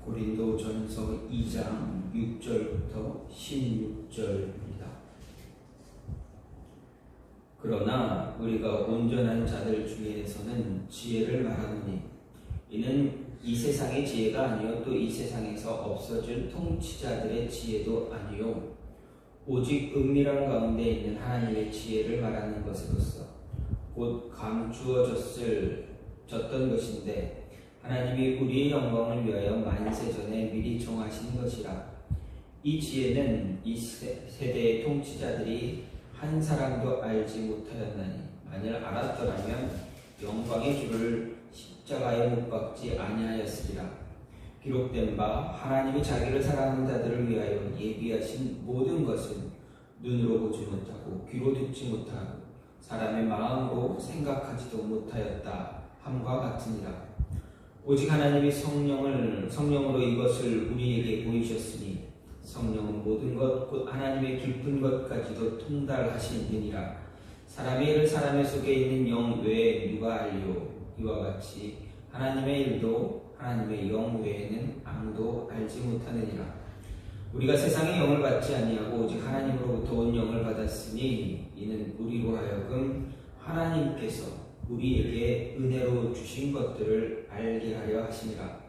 고린도전서 2장 6절부터 16절입니다. 그러나 우리가 온전한 자들 중에서는 지혜를 말하노니 이는 이 세상의 지혜가 아니요 또 이 세상에서 없어질 통치자들의 지혜도 아니요 오직 은밀한 가운데 있는 하나님의 지혜를 말하는 것으로서 곧 감추어졌던 것인데 하나님이 우리의 영광을 위하여 만세 전에 미리 정하신 것이라. 이 지혜는 이 세대의 통치자들이 한 사람도 알지 못하였나니 만일 알았더라면 영광의 주를 십자가에 못 박지 아니하였으리라. 기록된 바 하나님이 자기를 사랑하는 자들을 위하여 예비하신 모든 것은 눈으로 보지 못하고 귀로 듣지 못하고 사람의 마음으로 생각하지도 못하였다 함과 같으니라. 오직 하나님이 성령으로 이것을 우리에게 보이셨으니 성령은 모든 것 곧 하나님의 깊은 것까지도 통달하시느니라. 사람의 일을 사람의 속에 있는 영 외에 누가 알리요? 이와 같이 하나님의 일도 하나님의 영 외에는 아무도 알지 못하느니라. 우리가 세상의 영을 받지 아니하고 오직 하나님으로부터 온 영을 받았으니 이는 우리로 하여금 하나님께서 우리에게 은혜로 주신 것들을 알게 하려 하시니라.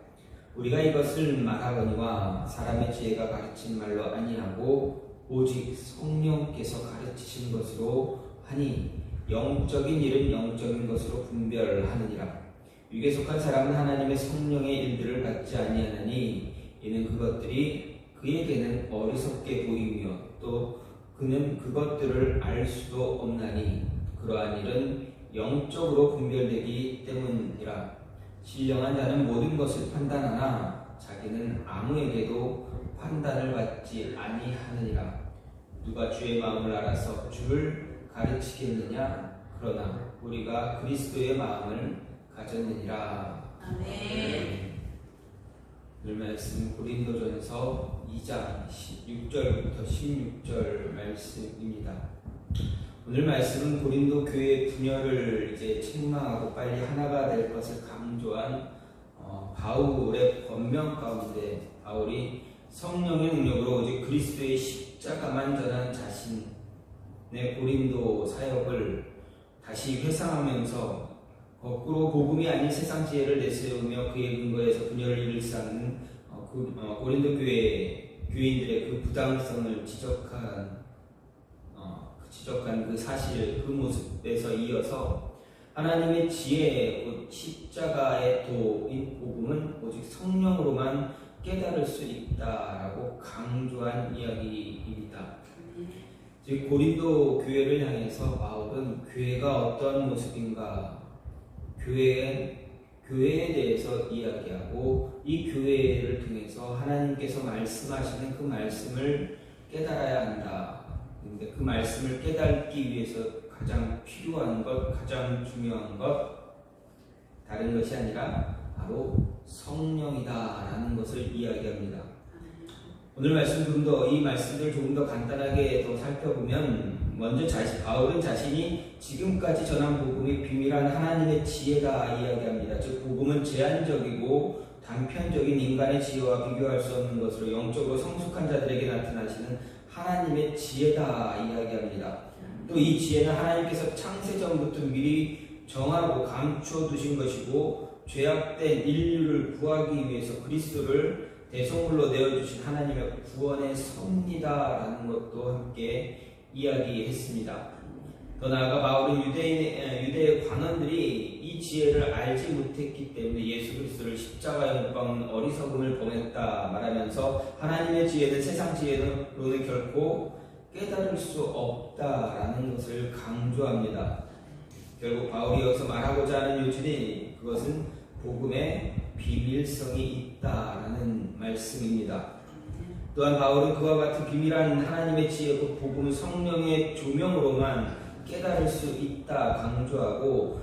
우리가 이것을 말하거니와 사람의 지혜가 가르친 말로 아니하고 오직 성령께서 가르치신 것으로 하니 영적인 일은 영적인 것으로 분별하느니라. 육에 속한 사람은 하나님의 성령의 일들을 받지 아니하나니 이는 그것들이 그에게는 어리석게 보이며 또 그는 그것들을 알 수도 없나니 그러한 일은 영적으로 분별되기 때문이라. 신령한 자는 모든 것을 판단하나 자기는 아무에게도 판단을 받지 아니하느니라. 누가 주의 마음을 알아서 주를 가르치겠느냐? 그러나 우리가 그리스도의 마음을 가졌느니라. 아멘. 오늘 말씀 고린도전서 2장 6절부터 16절 말씀입니다. 오늘 말씀은 고린도 교회 분열을 이제 책망하고 빨리 하나가 될 것을 강조한 바울의 권면 가운데 바울이 성령의 능력으로 오직 그리스도의 십자가만 전한 자신의 고린도 사역을 다시 회상하면서 거꾸로 복음이 아닌 세상 지혜를 내세우며 그의 근거에서 분열을 일으키는 고린도 교인들의 그 부당성을 지적한 그 사실, 그 모습에서 이어서 하나님의 지혜, 곧 십자가의 도인 복음은 오직 성령으로만 깨달을 수 있다라고 강조한 이야기입니다. 즉 고린도 교회를 향해서 바울은 교회가 어떤 모습인가, 교회에 대해서 이야기하고 이 교회를 통해서 하나님께서 말씀하시는 그 말씀을 깨달아야 한다. 근데 그 말씀을 깨닫기 위해서 가장 필요한 것, 가장 중요한 것 다른 것이 아니라 바로 성령이다라는 것을 이야기합니다. 오늘 이 말씀들을 조금 더 간단하게 더 살펴보면 먼저 바울은 자신이 지금까지 전한 복음이 비밀한 하나님의 지혜다 이야기합니다. 즉 복음은 제한적이고 단편적인 인간의 지혜와 비교할 수 없는 것으로 영적으로 성숙한 자들에게 나타나시는 하나님의 지혜다 이야기합니다. 또 이 지혜는 하나님께서 창세 전부터 미리 정하고 감추어 두신 것이고 죄악된 인류를 구하기 위해서 그리스도를 대속물로 내어주신 하나님의 구원의 섭리다라는 것도 함께 이야기했습니다. 더 나아가 바울은 유대의 관원들이 이 지혜를 알지 못했기 때문에 예수 그리스도를 십자가에 못 박는 어리석음을 범했다 말하면서 하나님의 지혜는 세상 지혜로는 결코 깨달을 수 없다라는 것을 강조합니다. 결국 바울이 여기서 말하고자 하는 요지는 그것은 복음의 비밀성이 있다라는 말씀입니다. 또한 바울은 그와 같은 비밀한 하나님의 지혜, 그 복음은 성령의 조명으로만 깨달을 수 있다 강조하고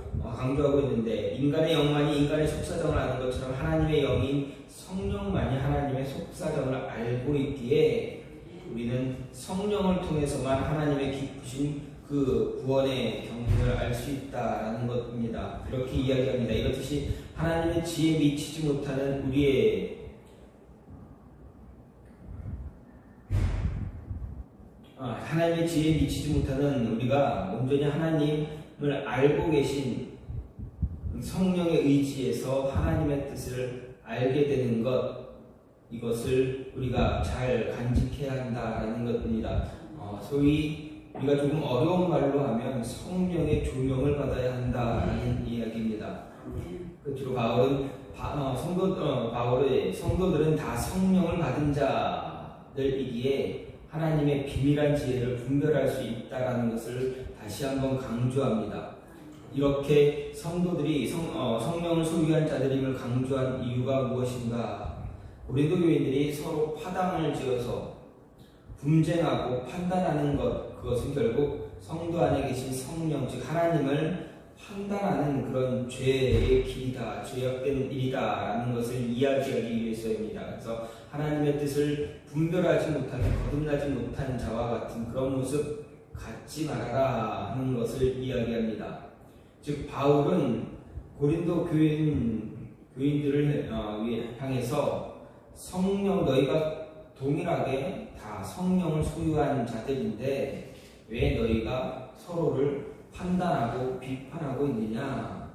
있는데 인간의 영만이 인간의 속사정을 아는 것처럼 하나님의 영인 성령만이 하나님의 속사정을 알고 있기에 우리는 성령을 통해서만 하나님의 깊으신 그 구원의 경륜을 알 수 있다라는 것입니다. 그렇게 이야기합니다. 이렇듯이 하나님의 지혜에 미치지 못하는 우리의 하나님의 지혜에 미치지 못하는 우리가 온전히 하나님을 알고 계신 성령의 의지에서 하나님의 뜻을 알게 되는 것, 이것을 우리가 잘 간직해야 한다라는 것입니다. 소위 우리가 조금 어려운 말로 하면 성령의 조명을 받아야 한다라는 이야기입니다. 끝으로 바울의 성도들은 다 성령을 받은 자들이기에 하나님의 비밀한 지혜를 분별할 수 있다라는 것을 다시 한번 강조합니다. 이렇게 성도들이 성령을 소유한 자들임을 강조한 이유가 무엇인가? 고린도 교인들이 서로 파당을 지어서 분쟁하고 판단하는 것, 그것은 결국 성도 안에 계신 성령, 즉 하나님을 판단하는 그런 죄의 길이다, 죄악된 일이다라는 것을 이야기하기 위해서입니다. 그래서 하나님의 뜻을 분별하지 못하는, 거듭나지 못한 자와 같은 그런 모습 갖지 말아라 하는 것을 이야기합니다. 즉 바울은 고린도 교인들을 향해서 성령, 너희가 동일하게 다 성령을 소유한 자들인데 왜 너희가 서로를 판단하고 비판하고 있느냐?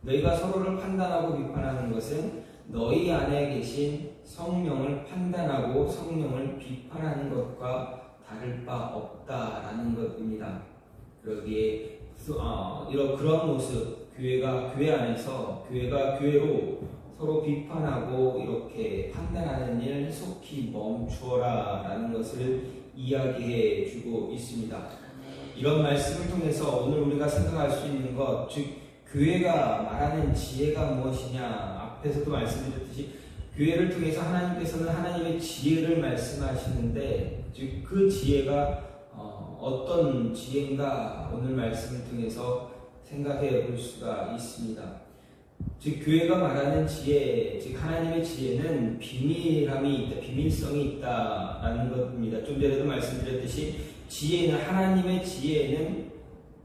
너희가 서로를 판단하고 비판하는 것은 너희 안에 계신 성령을 판단하고 성령을 비판하는 것과 다를 바 없다라는 것입니다. 그러기에 그런 모습, 교회가 교회 안에서 교회가 교회로 서로 비판하고 이렇게 판단하는 일 속히 멈추어라 라는 것을 이야기해 주고 있습니다. 이런 말씀을 통해서 오늘 우리가 생각할 수 있는 것, 즉 교회가 말하는 지혜가 무엇이냐, 앞에서도 말씀드렸듯이 교회를 통해서 하나님께서는 하나님의 지혜를 말씀하시는데, 즉 그 지혜가 어떤 지혜인가 오늘 말씀을 통해서 생각해 볼 수가 있습니다. 즉 교회가 말하는 지혜, 즉 하나님의 지혜는 비밀함이 있다, 비밀성이 있다라는 것입니다. 좀 전에도 말씀드렸듯이 지혜는, 하나님의 지혜는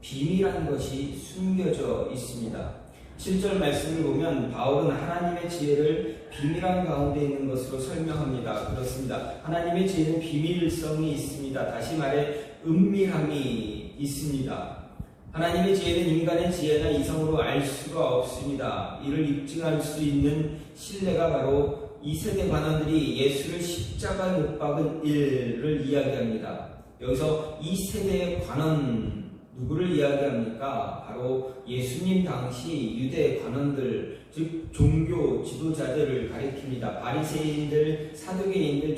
비밀한 것이 숨겨져 있습니다. 7절 말씀을 보면 바울은 하나님의 지혜를 비밀한 가운데 있는 것으로 설명합니다. 그렇습니다. 하나님의 지혜는 비밀성이 있습니다. 다시 말해 은밀함이 있습니다. 하나님의 지혜는 인간의 지혜나 이성으로 알 수가 없습니다. 이를 입증할 수 있는 신뢰가 바로 2세대 관원들이 예수를 십자가에 못 박은 일을 이야기합니다. 여기서 2세대의 관원, 누구를 이야기합니까? 바로 예수님 당시 유대 관원들, 즉 종교 지도자들을 가리킵니다. 바리새인들, 사두개인들,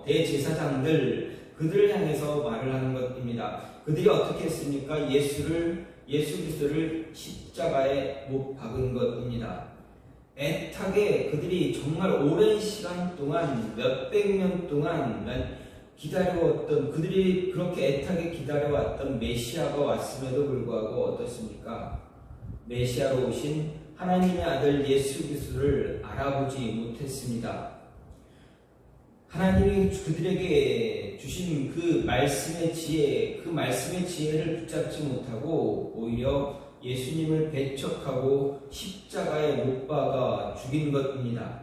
대제사장들, 그들을 향해서 말을 하는 것입니다. 그들이 어떻게 했습니까? 예수 그리스도를 십자가에 못 박은 것입니다. 애타게 그들이 정말 오랜 시간 동안, 몇백 년 동안 기다려왔던, 그들이 그렇게 애타게 기다려왔던 메시아가 왔음에도 불구하고 어떻습니까? 메시아로 오신 하나님의 아들 예수 그리스도를 알아보지 못했습니다. 하나님이 그들에게 주신 그 말씀의 지혜, 그 말씀의 지혜를 붙잡지 못하고 오히려 예수님을 배척하고 십자가에 못 박아 죽인 것입니다.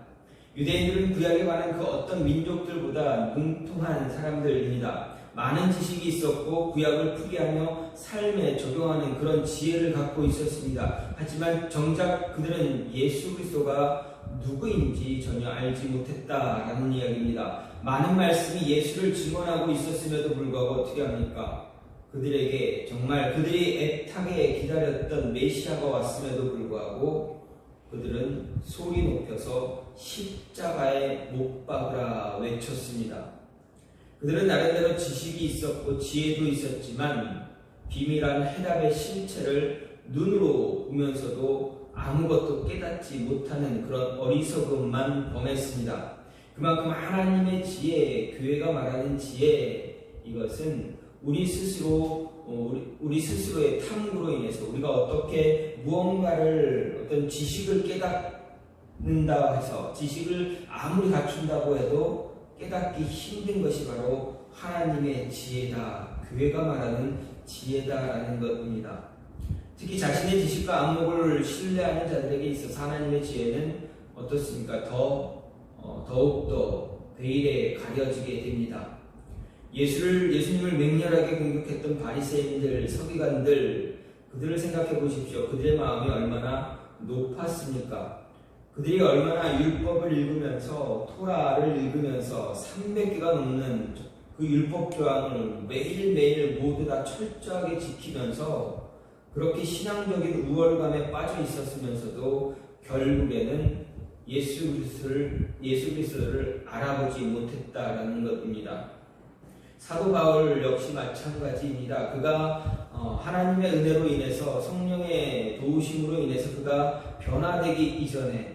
유대인들은 구약에 관한 그 어떤 민족들보다 능통한 사람들입니다. 많은 지식이 있었고 구약을 풀이하며 삶에 적용하는 그런 지혜를 갖고 있었습니다. 하지만 정작 그들은 예수 그리스도가 누구인지 전혀 알지 못했다라는 이야기입니다. 많은 말씀이 예수를 증언하고 있었음에도 불구하고 어떻게 합니까? 그들에게 정말 그들이 애타게 기다렸던 메시아가 왔음에도 불구하고 그들은 소리 높여서 십자가에 못 박으라 외쳤습니다. 그들은 나름대로 지식이 있었고 지혜도 있었지만 비밀한 해답의 실체를 눈으로 보면서도 아무것도 깨닫지 못하는 그런 어리석음만 범했습니다. 그만큼 하나님의 지혜, 교회가 말하는 지혜, 이것은 우리 스스로의 탐구로 인해서 우리가 어떻게 무언가를 어떤 지식을 깨닫는다 해서 지식을 아무리 갖춘다고 해도 깨닫기 힘든 것이 바로 하나님의 지혜다, 교회가 말하는 지혜다라는 것입니다. 특히 자신의 지식과 안목을 신뢰하는 자들에게 있어서 하나님의 지혜는 어떻습니까? 더욱더 베일에 가려지게 됩니다. 예수님을 맹렬하게 공격했던 바리새인들, 서기관들, 그들을 생각해 보십시오. 그들의 마음이 얼마나 높았습니까? 그들이 얼마나 율법을 읽으면서, 토라를 읽으면서 300개가 넘는 그 율법 조항을 매일매일 모두 다 철저하게 지키면서 그렇게 신앙적인 우월감에 빠져 있었으면서도 결국에는 예수 그리스도를 알아보지 못했다라는 것입니다. 사도 바울 역시 마찬가지입니다. 그가 하나님의 은혜로 인해서, 성령의 도우심으로 인해서 그가 변화되기 이전에,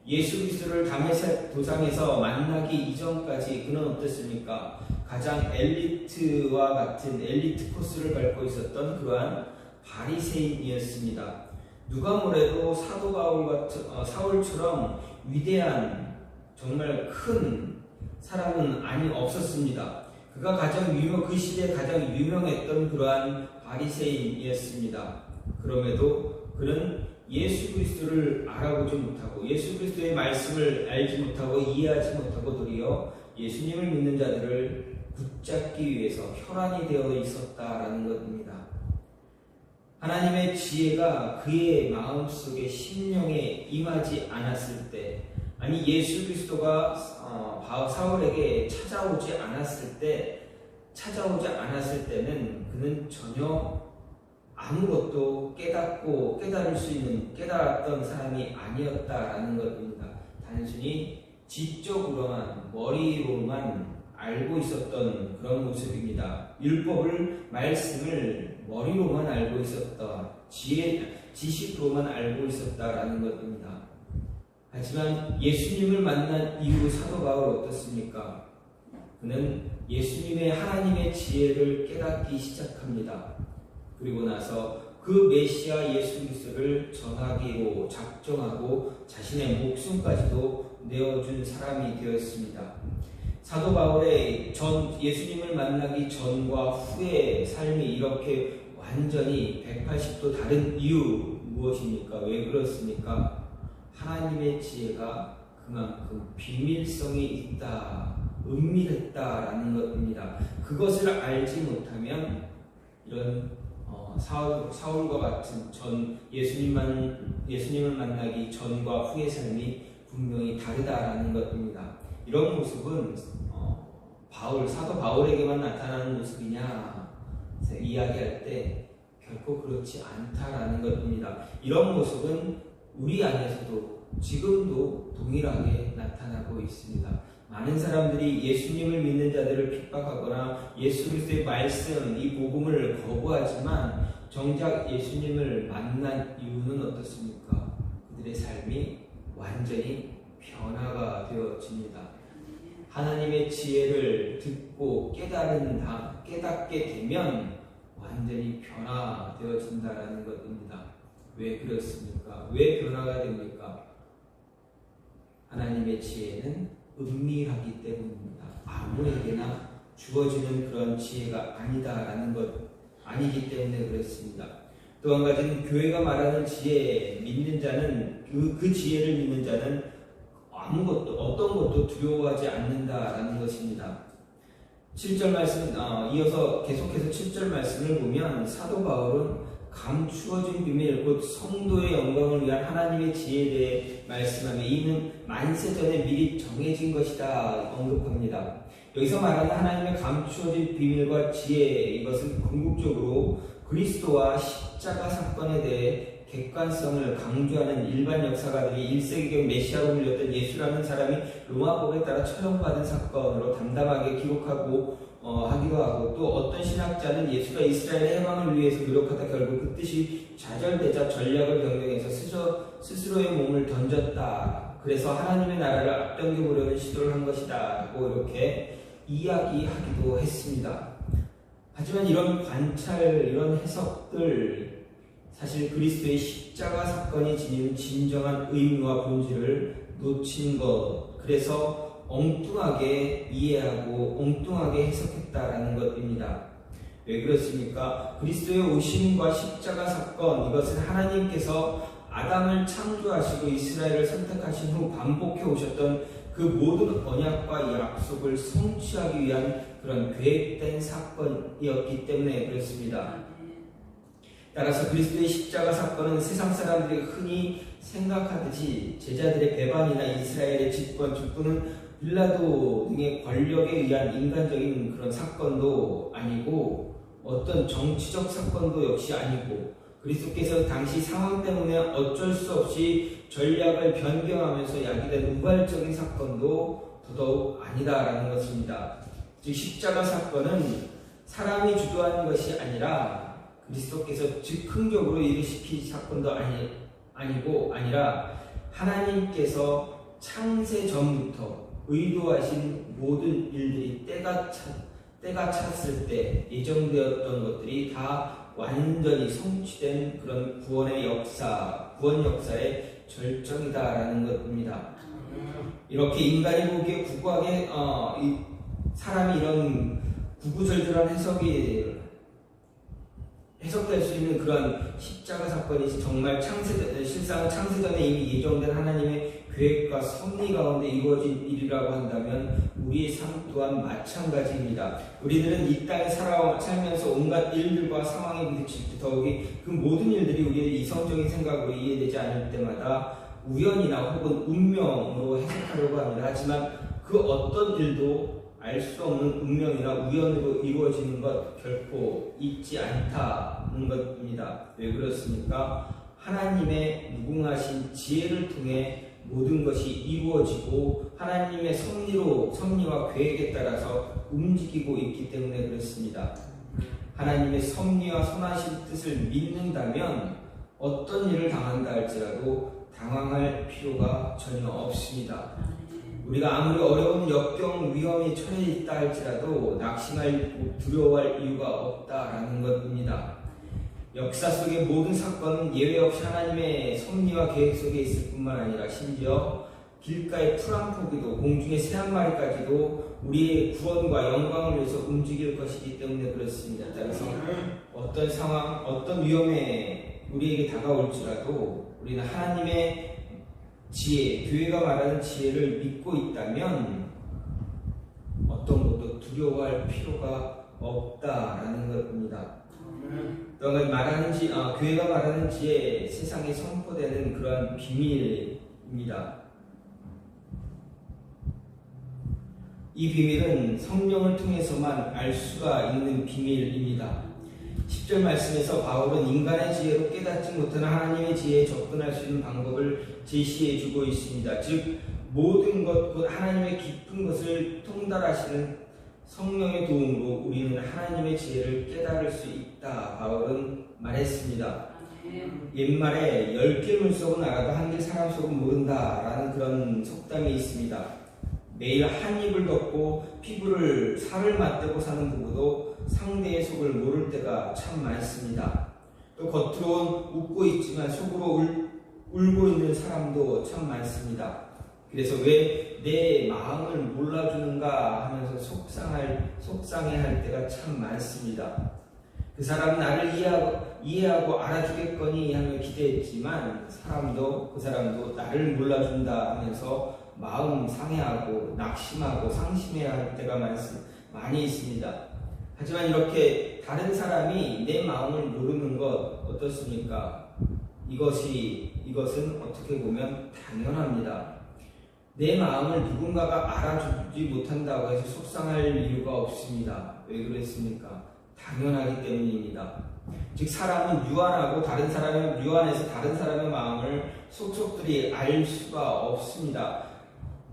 예수 그리스도를 다메섹 도상에서 만나기 이전까지 그는 어땠습니까? 가장 엘리트와 같은 엘리트 코스를 밟고 있었던 그러한 바리새인이었습니다. 누가 뭐래도 사도 사울처럼 위대한, 정말 큰 사람은 없었습니다. 그가 그 시대에 가장 유명했던 그러한 바리새인이었습니다. 그럼에도 그는 예수 그리스도를 알아보지 못하고, 예수 그리스도의 말씀을 알지 못하고 이해하지 못하고 도리어 예수님을 믿는 자들을 붙잡기 위해서 혈안이 되어 있었다라는 것입니다. 하나님의 지혜가 그의 마음속에, 심령에 임하지 않았을 때, 아니 예수 그리스도가 사울에게 찾아오지 않았을 때는 그는 전혀 아무것도 깨달았던 사람이 아니었다라는 것입니다. 단순히 지적으로만, 머리로만 알고 있었던 그런 모습입니다. 말씀을 머리로만 알고 있었다, 지식으로만 알고 있었다라는 것입니다. 하지만 예수님을 만난 이후 사도 바울 어떻습니까? 그는 하나님의 지혜를 깨닫기 시작합니다. 그리고 나서 그 메시아 예수 그리스도를 전하기로 작정하고 자신의 목숨까지도 내어준 사람이 되었습니다. 사도 바울의 예수님을 만나기 전과 후의 삶이 이렇게 완전히 180도 다른 이유 무엇입니까? 왜 그렇습니까? 하나님의 지혜가 그만큼 비밀성이 있다, 은밀했다라는 것입니다. 그것을 알지 못하면 이런 사울과 같은 예수님을 만나기 전과 후의 삶이 분명히 다르다라는 것입니다. 이런 모습은 사도 바울에게만 나타나는 모습이냐 이야기할 때 결코 그렇지 않다라는 것입니다. 이런 모습은 우리 안에서도 지금도 동일하게 나타나고 있습니다. 많은 사람들이 예수님을 믿는 자들을 핍박하거나 예수 그리스도의 말씀, 이 복음을 거부하지만 정작 예수님을 만난 이유는 어떻습니까? 그들의 삶이 완전히 변화가 되어집니다. 하나님의 지혜를 듣고 깨닫게 되면 완전히 변화되어진다라는 것입니다. 왜 그렇습니까? 왜 변화가 됩니까? 하나님의 지혜는 은밀하기 때문입니다. 아무에게나 주어지는 그런 지혜가 아니기 때문에 그렇습니다. 또 한 가지는 교회가 말하는 지혜, 믿는 자는 그 지혜를 믿는 자는 어떤 것도 두려워하지 않는다라는 것입니다. 7절 말씀, 이어서 계속해서 7절 말씀을 보면 사도 바울은 감추어진 비밀, 곧 성도의 영광을 위한 하나님의 지혜에 대해 말씀하며 이는 만세전에 미리 정해진 것이다 언급합니다. 여기서 말하는 하나님의 감추어진 비밀과 지혜, 이것은 궁극적으로 그리스도와 십자가 사건에 대해 객관성을 강조하는 일반 역사가들이 1세기경 메시아로 불렸던 예수라는 사람이 로마법에 따라 처형받은 사건으로 담담하게 기록하고 하기도 하고, 또 어떤 신학자는 예수가 이스라엘의 해방을 위해서 노력하다 결국 그 뜻이 좌절되자 전략을 변경해서 스스로의 몸을 던졌다, 그래서 하나님의 나라를 앞당겨보려는 시도를 한 것이다 라고 이렇게 이야기하기도 했습니다. 하지만 이런 관찰, 이런 해석들, 사실 그리스도의 십자가 사건이 지니는 진정한 의미와 본질을 놓친 것, 그래서 엉뚱하게 이해하고 엉뚱하게 해석했다라는 것입니다. 왜 그렇습니까? 그리스도의 오심과 십자가 사건, 이것은 하나님께서 아담을 창조하시고 이스라엘을 선택하신 후 반복해 오셨던 그 모든 언약과 약속을 성취하기 위한 그런 계획된 사건이었기 때문에 그렇습니다. 따라서 그리스도의 십자가 사건은 세상 사람들이 흔히 생각하듯이 제자들의 배반이나 이스라엘의 집권, 주권은 빌라도 등의 권력에 의한 인간적인 그런 사건도 아니고 어떤 정치적 사건도 역시 아니고 그리스도께서 당시 상황 때문에 어쩔 수 없이 전략을 변경하면서 야기된 우발적인 사건도 더더욱 아니다라는 것입니다. 즉 십자가 사건은 사람이 주도하는 것이 아니라 그리스도께서 즉흥적으로 일으키신 사건도 아니라 하나님께서 창세 전부터 의도하신 모든 일들이 때가 찼을 때 예정되었던 것들이 다 완전히 성취된 그런 구원 역사의 절정이다라는 것입니다. 이렇게 인간이 보기에 구구하게 사람이 이런 구구절절한 해석될 수 있는 그런 십자가 사건이 정말 실상 창세전에 이미 예정된 하나님의 계획과 섭리 가운데 이루어진 일이라고 한다면 우리의 삶 또한 마찬가지입니다. 우리들은 이 땅에 살면서 온갖 일들과 상황에 부딪힐 때 더욱이 그 모든 일들이 우리의 이성적인 생각으로 이해되지 않을 때마다 우연이나 혹은 운명으로 해석하려고 합니다. 하지만 그 어떤 일도 알 수 없는 운명이나 우연으로 이루어지는 것 결코 있지 않다는 것입니다. 왜 그렇습니까? 하나님의 무궁하신 지혜를 통해 모든 것이 이루어지고 하나님의 섭리와 계획에 따라서 움직이고 있기 때문에 그렇습니다. 하나님의 섭리와 선하신 뜻을 믿는다면 어떤 일을 당한다 할지라도 당황할 필요가 전혀 없습니다. 우리가 아무리 어려운 역경 위험에 처해 있다 할지라도 낙심할 두려워할 이유가 없다라는 것입니다. 역사 속의 모든 사건은 예외 없이 하나님의 섭리와 계획 속에 있을 뿐만 아니라 심지어 길가의 풀 한 포기도 공중의 새 한 마리까지도 우리의 구원과 영광을 위해서 움직일 것이기 때문에 그렇습니다. 따라서 어떤 상황, 어떤 위험에 우리에게 다가올지라도 우리는 하나님의 지혜, 교회가 말하는 지혜를 믿고 있다면 어떤 것도 두려워할 필요가 없다라는 것입니다. 교회가 말하는 지혜, 세상에 선포되는 그러한 비밀입니다. 이 비밀은 성령을 통해서만 알 수가 있는 비밀입니다. 10절 말씀에서 바울은 인간의 지혜로 깨닫지 못하는 하나님의 지혜에 접근할 수 있는 방법을 제시해 주고 있습니다. 즉 모든 것, 곧 하나님의 깊은 것을 통달하시는 성령의 도움으로 우리는 하나님의 지혜를 깨달을 수 있다. 바울은 말했습니다. 옛말에 10개 물속은 알아도 한 개 사람 속은 모른다 라는 그런 속담이 있습니다. 매일 한 입을 덮고 살을 맞대고 사는 부부도 상대의 속을 모를 때가 참 많습니다. 또 겉으로는 웃고 있지만 속으로 울고 있는 사람도 참 많습니다. 그래서 왜 내 마음을 몰라주는가 하면서 속상해할 때가 참 많습니다. 그 사람은 나를 이해하고 알아주겠거니 하며 기대했지만 그 사람도 나를 몰라준다 하면서 마음 상해하고 낙심하고 상심해야 할 때가 많이 있습니다. 하지만 이렇게 다른 사람이 내 마음을 모르는 것 어떻습니까? 이것은 어떻게 보면 당연합니다. 내 마음을 누군가가 알아주지 못한다고 해서 속상할 이유가 없습니다. 왜 그랬습니까? 당연하기 때문입니다. 즉 사람은 유한해서 다른 사람의 마음을 속속들이 알 수가 없습니다.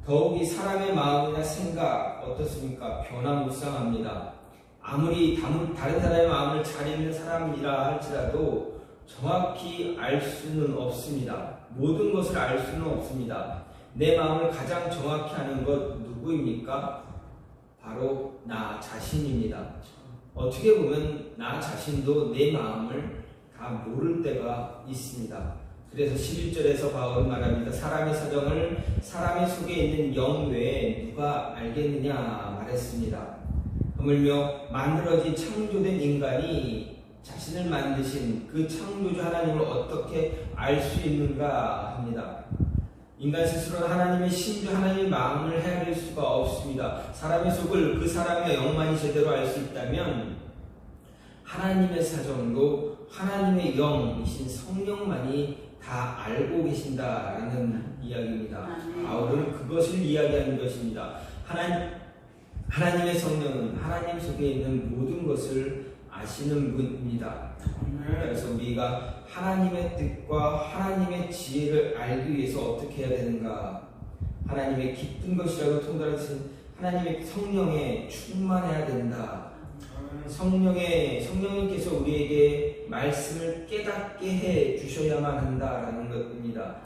더욱이 사람의 마음이나 생각 어떻습니까? 변화무쌍합니다. 아무리 다른 사람의 마음을 잘 읽는 사람이라 할지라도 정확히 알 수는 없습니다. 모든 것을 알 수는 없습니다. 내 마음을 가장 정확히 아는 것 누구입니까? 바로 나 자신입니다. 어떻게 보면 나 자신도 내 마음을 다 모를 때가 있습니다. 그래서 11절에서 바울은 말합니다. 사람의 사정을 사람의 속에 있는 영 외에 누가 알겠느냐 말했습니다. 하물며 만들어진 창조된 인간이 자신을 만드신 그 창조주 하나님을 어떻게 알 수 있는가 합니다. 인간 스스로는 하나님의 심도 하나님의 마음을 헤아릴 수가 없습니다. 사람의 속을 그 사람의 영만이 제대로 알 수 있다면 하나님의 사정도 하나님의 영이신 성령만이 다 알고 계신다라는 이야기입니다. 바울은 그것을 이야기하는 것입니다. 하나님의 성령은 하나님 속에 있는 모든 것을 아시는 분입니다. 그래서 우리가 하나님의 뜻과 하나님의 지혜를 알기 위해서 어떻게 해야 되는가? 하나님의 기쁜 것이라고 통달하신 하나님의 성령에 충만해야 된다. 성령님께서 우리에게 말씀을 깨닫게 해 주셔야만 한다라는 것입니다.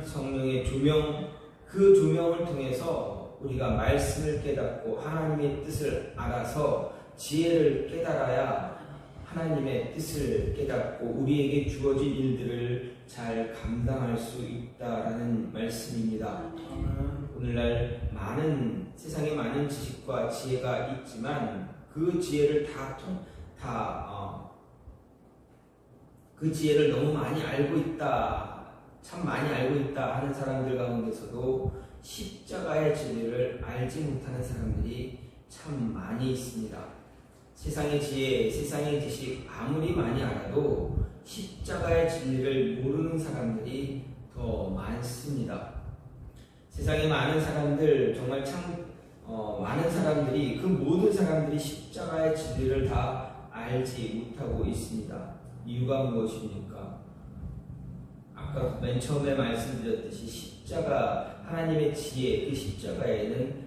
성령의 조명, 그 조명을 통해서 우리가 말씀을 깨닫고 하나님의 뜻을 알아서 지혜를 깨달아야 하나님의 뜻을 깨닫고 우리에게 주어진 일들을 잘 감당할 수 있다라는 말씀입니다. 오늘날 세상에 많은 지식과 지혜가 있지만 그 지혜를 그 지혜를 너무 많이 알고 있다, 참 많이 알고 있다 하는 사람들 가운데서도 십자가의 진리를 알지 못하는 사람들이 참 많이 있습니다. 세상의 지혜, 세상의 지식 아무리 많이 알아도 십자가의 진리를 모르는 사람들이 더 많습니다. 세상에 많은 사람들, 정말 참 많은 사람들이, 그 모든 사람들이 십자가의 진리를 다 알지 못하고 있습니다. 이유가 무엇입니까? 아까 맨 처음에 말씀드렸듯이 십자가, 하나님의 지혜, 그 십자가에는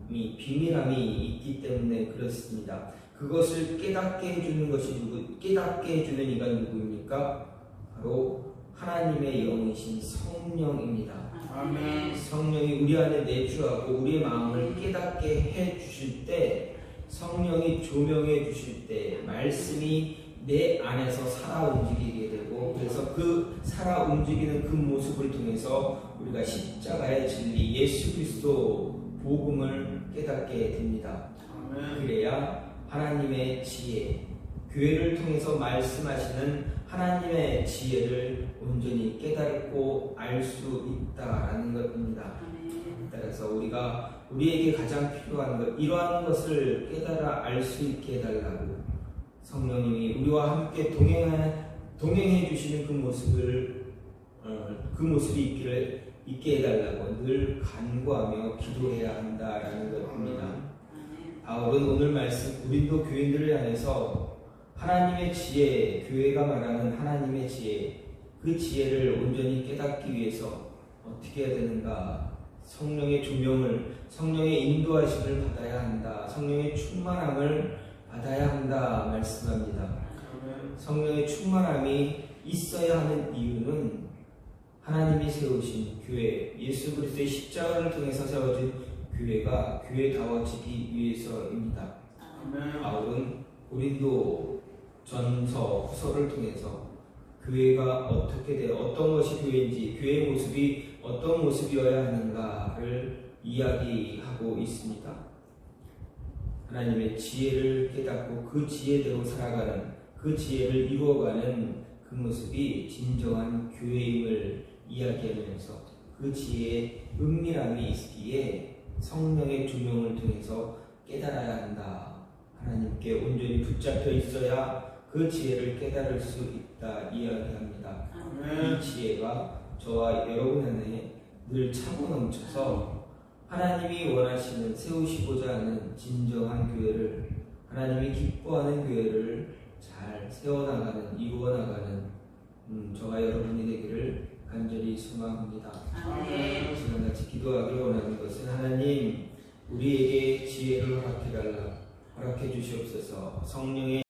비밀함이 있기 때문에 그렇습니다. 그것을 깨닫게 해주는 깨닫게 해주는 이가 누구입니까? 바로 하나님의 영이신 성령입니다. 아멘. 성령이 우리 안에 내주하고 우리의 마음을 깨닫게 해 주실 때, 성령이 조명해 주실 때 말씀이 내 안에서 살아 움직이게 되고, 그래서 그 살아 움직이는 그 모습을 통해서 우리가 십자가의 진리, 예수 그리스도 복음을 깨닫게 됩니다. 아멘. 그래야 하나님의 지혜, 교회를 통해서 말씀하시는 하나님의 지혜를 온전히 깨닫고 알 수 있다라는 것입니다. 따라서 우리에게 가장 필요한 것, 이러한 것을 깨달아 알 수 있게 해달라고 성령님이 우리와 함께 동행해 주시는 그 모습이 있게 해달라고 늘 간구하며 기도해야 한다라는 것입니다. 바울은 오늘 말씀 고린도 교인들을 향해서 하나님의 지혜, 교회가 말하는 하나님의 지혜, 그 지혜를 온전히 깨닫기 위해서 어떻게 해야 되는가? 성령의 조명을, 성령의 인도하심을 받아야 한다. 성령의 충만함을 받아야 한다 말씀합니다. 성령의 충만함이 있어야 하는 이유는 하나님이 세우신 교회, 예수 그리스도의 십자가를 통해서 세워진 교회가 교회다워지기 위해서입니다. 바울은 고린도 전서, 후서를 통해서 교회가 어떤 것이 교회인지, 교회의 모습이 어떤 모습이어야 하는가를 이야기하고 있습니다. 하나님의 지혜를 깨닫고 그 지혜대로 살아가는, 그 지혜를 이루어가는 그 모습이 진정한 교회임을 이야기하면서 그 지혜에 은밀함이 있기에 성령의 조명을 통해서 깨달아야 한다. 하나님께 온전히 붙잡혀 있어야 그 지혜를 깨달을 수 있다 이야기합니다. 이 지혜가 저와 여러분 안에 늘 차고 넘쳐서 하나님이 원하시는, 세우시고자 하는 진정한 교회를, 하나님이 기뻐하는 교회를 잘 세워나가는, 이루어나가는 저와 여러분이 되기를 간절히 소망합니다. 지금같이 기도하기 원하는 것은 하나님, 우리에게 지혜를 허락해 주시옵소서. 성령의